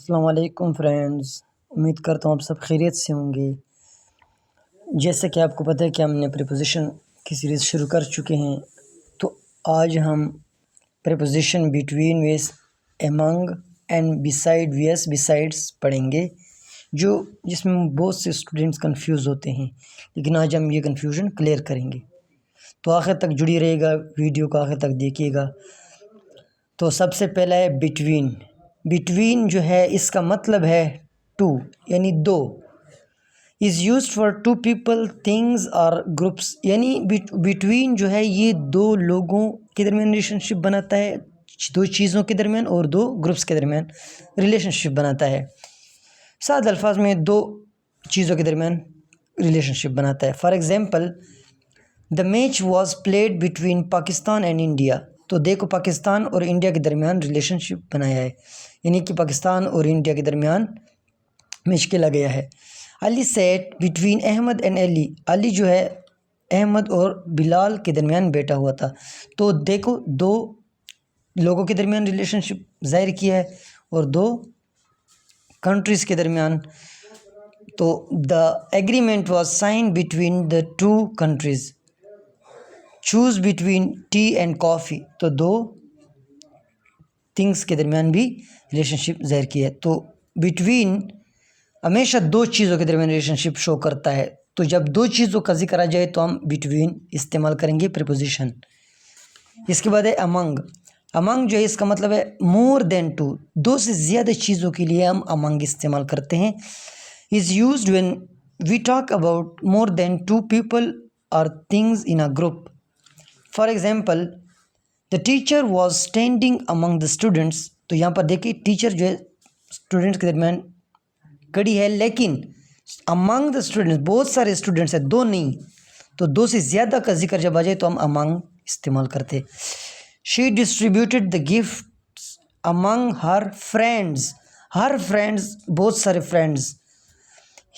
السلام علیکم فرینڈز، امید کرتا ہوں آپ سب خیریت سے ہوں گے۔ جیسا کہ آپ کو پتہ ہے کہ ہم نے پریپوزیشن کی سیریز شروع کر چکے ہیں، تو آج ہم پریپوزیشن بٹوین ویس امنگ اینڈ بیسائڈ ویس بیسائڈس پڑھیں گے، جس میں بہت سے اسٹوڈنٹس کنفیوز ہوتے ہیں، لیکن آج ہم یہ کنفیوژن کلیئر کریں گے۔ تو آخر تک جڑی رہے گا، ویڈیو کو آخر تک دیکھیے گا۔ تو سب سے پہلا ہے بٹوین۔ بٹوین جو ہے اس کا مطلب ہے ٹو، یعنی دو۔ Is used for two people, things اور گروپس، یعنی بٹوین جو ہے یہ دو لوگوں کے درمیان ریلیشن شپ بناتا ہے، دو چیزوں کے درمیان اور دو گروپس کے درمیان ریلیشن شپ بناتا ہے۔ سادہ الفاظ میں دو چیزوں کے درمیان ریلیشن شپ بناتا ہے۔ For example, the match was played between Pakistan and India. تو دیکھو پاکستان اور انڈیا کے درمیان ریلیشن شپ بنایا ہے، یعنی کہ پاکستان اور انڈیا کے درمیان میچ کھیلا گیا ہے۔ علی سیٹ بٹوین احمد اینڈ علی۔ علی جو ہے احمد اور بلال کے درمیان بیٹھا ہوا تھا۔ تو دیکھو دو لوگوں کے درمیان ریلیشن شپ ظاہر کیا ہے اور دو کنٹریز کے درمیان۔ تو the agreement was sign between the two countries. Choose between tea and coffee. تو دو تھنگس کے درمیان بھی ریلیشن شپ ظاہر کی ہے۔ تو بٹوین ہمیشہ دو چیزوں کے درمیان ریلیشن شپ شو کرتا ہے۔ تو جب دو چیزوں کا ذکر آ جائے تو ہم بٹوین استعمال کریں گے پریپوزیشن۔ اس کے بعد ہے امنگ۔ امنگ جو ہے اس کا مطلب ہے مور دین ٹو، دو سے زیادہ چیزوں کے لیے ہم امنگ استعمال کرتے ہیں۔ Is used when we talk about more than two people اور things in a group. For example, the teacher was standing among the students. تو یہاں پر دیکھیے ٹیچر جو ہے اسٹوڈنٹس کے درمیان کھڑی ہے، لیکن امنگ دا اسٹوڈنٹس بہت سارے اسٹوڈنٹس ہیں، دو نہیں۔ تو دو سے زیادہ کا ذکر جب آ جائے تو ہم امنگ استعمال کرتے۔ شی ڈسٹریبیوٹیڈ دا گفٹس امنگ ہر فرینڈز۔ ہر فرینڈز، بہت سارے friends.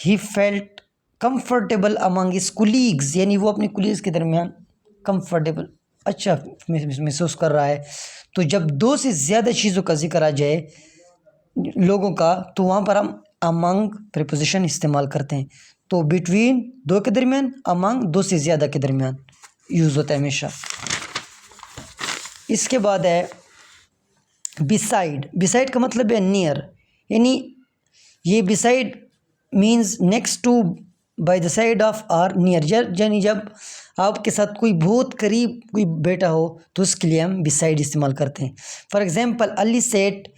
He felt comfortable Umang his colleagues, یعنی وہ اپنے کولیگز کے درمیان کمفرٹیبل، اچھا محسوس کر رہا ہے۔ تو جب دو سے زیادہ چیزوں کا ذکر آ جائے لوگوں کا تو وہاں پر ہم امنگ پریپوزیشن استعمال کرتے ہیں۔ تو بٹوین دو کے درمیان، امنگ دو سے زیادہ کے درمیان یوز ہوتا ہے ہمیشہ۔ اس کے بعد ہے بیسائڈ۔ بیسائڈ کا مطلب ہے نیئر، یعنی یہ beside means next to, by the side of اور نیئر، یعنی جب آپ کے ساتھ کوئی بہت قریب کوئی بیٹا ہو تو اس کے لیے ہم بیسائڈ استعمال کرتے ہیں۔ For example, Ali sat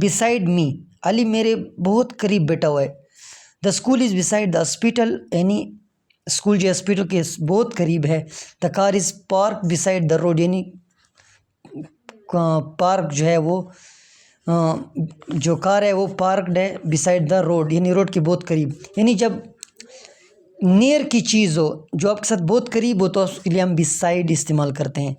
beside me. Ali میرے بہت قریب بیٹھا ہوا ہے۔ The school is beside the hospital, یعنی اسکول جو ہے ہاسپیٹل کے بہت قریب ہے۔ The car is park beside the road, یعنی پارک جو ہے وہ جو کار ہے وہ پارکڈ ہے بیسائڈ دا روڈ، یعنی روڈ کے بہت قریب۔ یعنی جب نیئر کی چیز ہو جو آپ کے ساتھ بہت قریب ہو تو اس کے لیے ہم بیسائڈ استعمال کرتے ہیں۔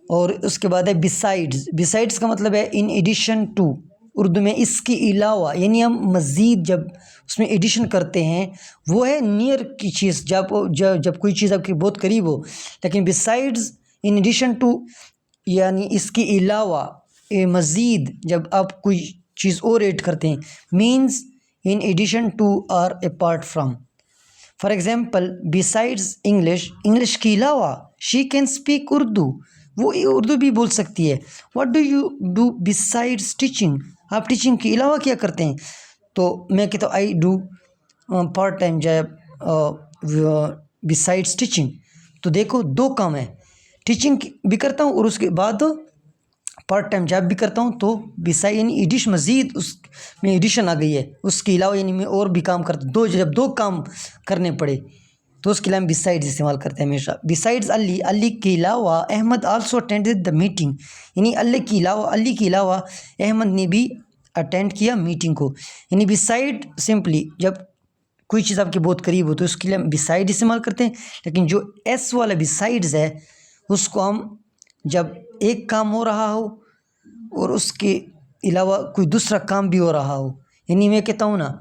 اور اس کے بعد ہے بیسائڈز۔ بیسائڈز کا مطلب ہے ان ایڈیشن ٹو، اردو میں اس کے علاوہ، یعنی ہم مزید جب اس میں ایڈیشن کرتے ہیں وہ ہے نیئر کی چیز، جب کوئی چیز آپ کے بہت قریب ہو۔ لیکن بیسائڈز ان ایڈیشن ٹو، یعنی اس کے علاوہ مزید جب آپ کوئی چیز اور ایڈ کرتے ہیں، مینز ان ایڈیشن ٹو اور apart from. For example, besides English, English کے علاوہ شی کین اسپیک اردو، وہ اردو بھی بول سکتی ہے۔ What do you do besides teaching, آپ ٹیچنگ کے علاوہ کیا کرتے ہیں؟ تو میں کہتا ہوں I do part time job besides teaching. تو دیکھو دو کام ہے، ٹیچنگ بھی کرتا ہوں اور اس کے بعد پارٹ ٹائم جاب بھی کرتا ہوں۔ تو بیسائڈ یعنی ایڈیشن، مزید اس میں ایڈیشن آ گئی ہے، اس کے علاوہ یعنی میں اور بھی کام کرتا ہوں۔ جب دو کام کرنے پڑے تو اس کے لیے ہم بیسائڈز استعمال کرتے ہیں ہمیشہ۔ بیسائڈز علی، علی کے علاوہ Ahmad also attended the meeting, یعنی علی کے علاوہ احمد نے بھی اٹینڈ کیا میٹنگ کو۔ یعنی بیسائڈ سمپلی جب کوئی چیز آپ کے بہت قریب ہو تو اس کے لیے ہم بیسائڈ استعمال کرتے ہیں۔ لیکن جو ایس والا بیسائڈز ہے اس کو ہم جب ایک کام ہو رہا ہو اور اس کے علاوہ کوئی دوسرا کام بھی ہو رہا ہو، یعنی میں کہتا ہوں نا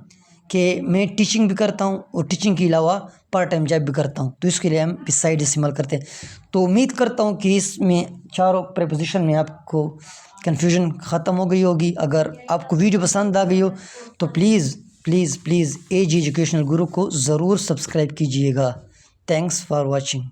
کہ میں ٹیچنگ بھی کرتا ہوں اور ٹیچنگ کے علاوہ پارٹ ٹائم جاب بھی کرتا ہوں، تو اس کے لیے ہم بیسائڈ استعمال کرتے ہیں۔ تو امید کرتا ہوں کہ اس میں چاروں پریپوزیشن میں آپ کو کنفیوژن ختم ہو گئی ہوگی. اگر آپ کو ویڈیو پسند آ گئی ہو تو please please please AG educational guru کو ضرور سبسکرائب کیجیے گا. Thanks for watching.